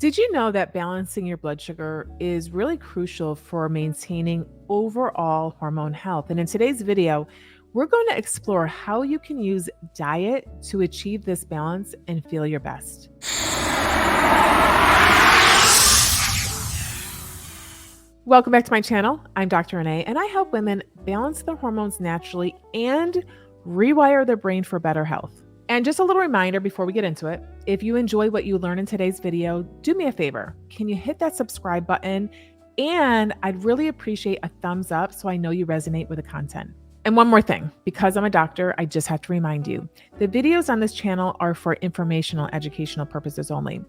Did you know that balancing your blood sugar is really crucial for maintaining overall hormone health? And in today's video, we're going to explore how you can use diet to achieve this balance and feel your best. Welcome back to my channel. I'm Dr. Renee, and I help women balance their hormones naturally and rewire their brain for better health. And just a little reminder before we get into it, if you enjoy what you learn in today's video, do me a favor. Can you hit that subscribe button? And I'd really appreciate a thumbs up so I know you resonate with the content. And one more thing, because I'm a doctor, I just have to remind you, the videos on this channel are for informational, educational purposes only.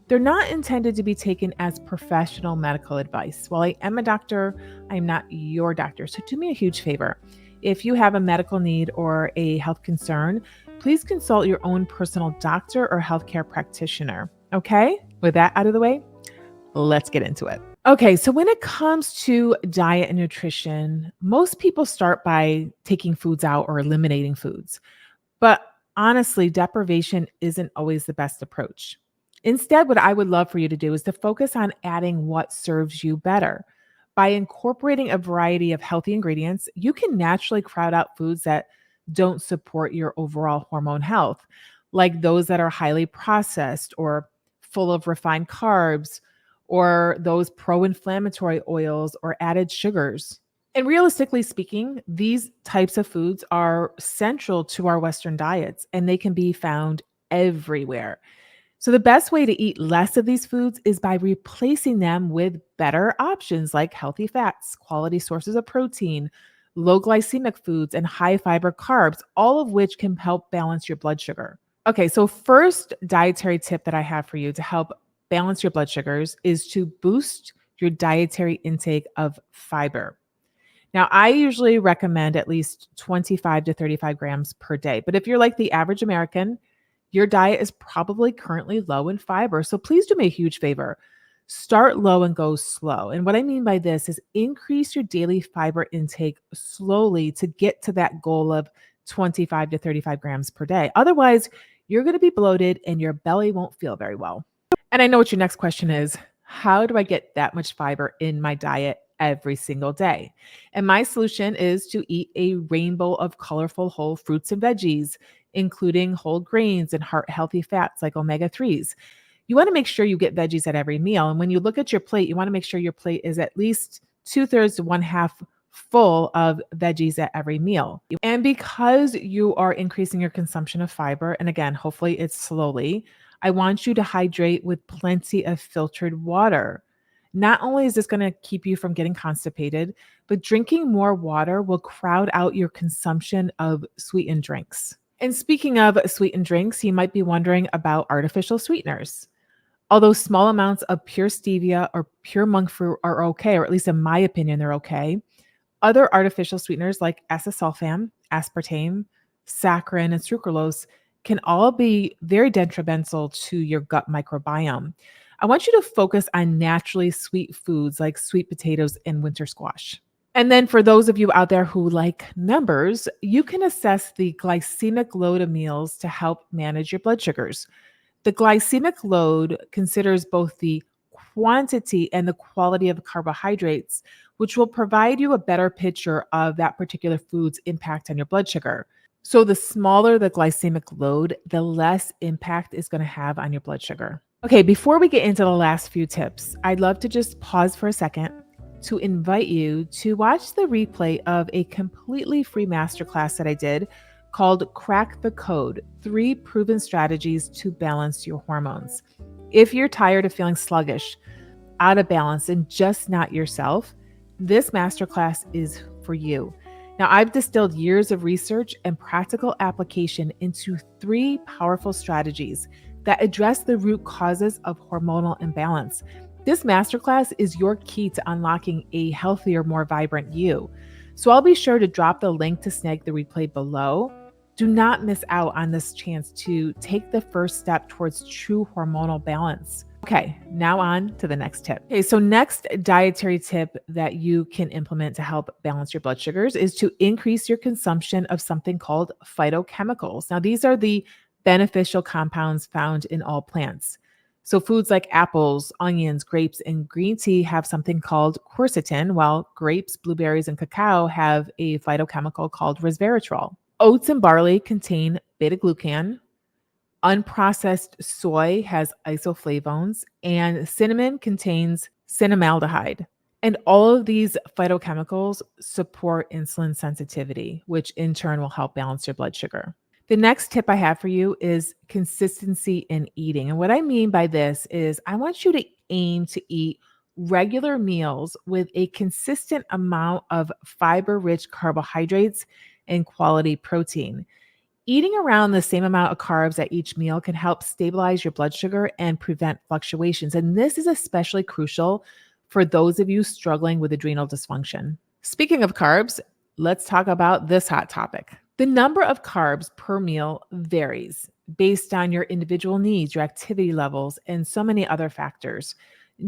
They're not intended to be taken as professional medical advice. While I am a doctor, I'm not your doctor. So do me a huge favor. If you have a medical need or a health concern, please consult your own personal doctor or healthcare practitioner. Okay? With that out of the way, let's get into it. Okay, so when it comes to diet and nutrition, most people start by taking foods out or eliminating foods. But honestly, deprivation isn't always the best approach. Instead, what I would love for you to do is to focus on adding what serves you better. By incorporating a variety of healthy ingredients, you can naturally crowd out foods that don't support your overall hormone health, like those that are highly processed or full of refined carbs, or those pro inflammatory oils or added sugars. And realistically speaking, these types of foods are central to our Western diets and they can be found everywhere. So, the best way to eat less of these foods is by replacing them with better options like healthy fats, quality sources of protein, low glycemic foods, and high fiber carbs, all of which can help balance your blood sugar. Okay, so first dietary tip that I have for you to help balance your blood sugars is to boost your dietary intake of fiber. Now, I usually recommend at least 25 to 35 grams per day. But if you're like the average American, your diet is probably currently low in fiber. So please do me a huge favor. Start low and go slow. And what I mean by this is increase your daily fiber intake slowly to get to that goal of 25 to 35 grams per day. Otherwise, you're going to be bloated and your belly won't feel very well. And I know what your next question is. How do I get that much fiber in my diet every single day? And my solution is to eat a rainbow of colorful whole fruits and veggies, including whole grains and heart healthy fats like omega 3s. You want to make sure you get veggies at every meal. And when you look at your plate, you want to make sure your plate is at least 2/3 to 1/2 full of veggies at every meal. And because you are increasing your consumption of fiber, and again, hopefully it's slowly, I want you to hydrate with plenty of filtered water. Not only is this going to keep you from getting constipated, but drinking more water will crowd out your consumption of sweetened drinks. And speaking of sweetened drinks, you might be wondering about artificial sweeteners. Although small amounts of pure stevia or pure monk fruit are okay, or at least in my opinion, they're okay, other artificial sweeteners like acesulfame, aspartame, saccharin, and sucralose can all be very detrimental to your gut microbiome. I want you to focus on naturally sweet foods like sweet potatoes and winter squash. And then for those of you out there who like numbers, you can assess the glycemic load of meals to help manage your blood sugars. The glycemic load considers both the quantity and the quality of carbohydrates, which will provide you a better picture of that particular food's impact on your blood sugar. So the smaller the glycemic load, the less impact it's going to have on your blood sugar. Okay, before we get into the last few tips, I'd love to just pause for a second to invite you to watch the replay of a completely free masterclass that I did called Crack the Code: 3 Proven Strategies to Balance Your Hormones. If you're tired of feeling sluggish, out of balance, and just not yourself, this masterclass is for you. Now, I've distilled years of research and practical application into 3 powerful strategies that address the root causes of hormonal imbalance. This masterclass is your key to unlocking a healthier, more vibrant you. So I'll be sure to drop the link to snag the replay below. Do not miss out on this chance to take the first step towards true hormonal balance. Okay, now on to the next tip. Okay, so next dietary tip that you can implement to help balance your blood sugars is to increase your consumption of something called phytochemicals. Now, these are the beneficial compounds found in all plants. So foods like apples, onions, grapes, and green tea have something called quercetin, while grapes, blueberries, and cacao have a phytochemical called resveratrol. Oats and barley contain beta-glucan. Unprocessed soy has isoflavones, and cinnamon contains cinnamaldehyde. And all of these phytochemicals support insulin sensitivity, which in turn will help balance your blood sugar. The next tip I have for you is consistency in eating. And what I mean by this is I want you to aim to eat regular meals with a consistent amount of fiber rich carbohydrates and quality protein. Eating around the same amount of carbs at each meal can help stabilize your blood sugar and prevent fluctuations. And this is especially crucial for those of you struggling with adrenal dysfunction. Speaking of carbs, let's talk about this hot topic. The number of carbs per meal varies based on your individual needs, your activity levels, and so many other factors.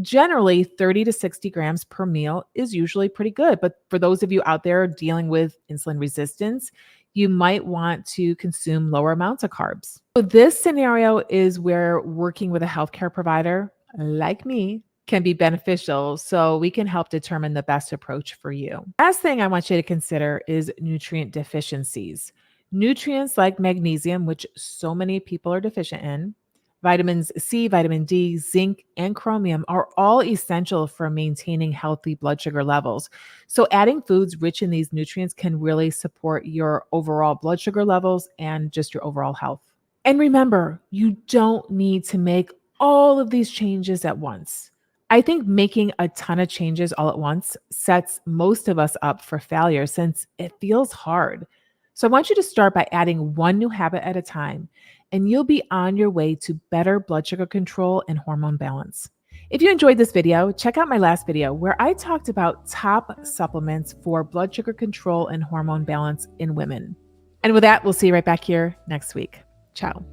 Generally, 30 to 60 grams per meal is usually pretty good. But for those of you out there dealing with insulin resistance, you might want to consume lower amounts of carbs. So this scenario is where working with a healthcare provider like me can be beneficial so we can help determine the best approach for you. Last thing I want you to consider is nutrient deficiencies. Nutrients like magnesium, which so many people are deficient in, vitamins C, vitamin D, zinc, and chromium are all essential for maintaining healthy blood sugar levels. So, adding foods rich in these nutrients can really support your overall blood sugar levels and just your overall health. And remember, you don't need to make all of these changes at once. I think making a ton of changes all at once sets most of us up for failure since it feels hard. So I want you to start by adding one new habit at a time, and you'll be on your way to better blood sugar control and hormone balance. If you enjoyed this video, check out my last video where I talked about top supplements for blood sugar control and hormone balance in women. And with that, we'll see you right back here next week. Ciao.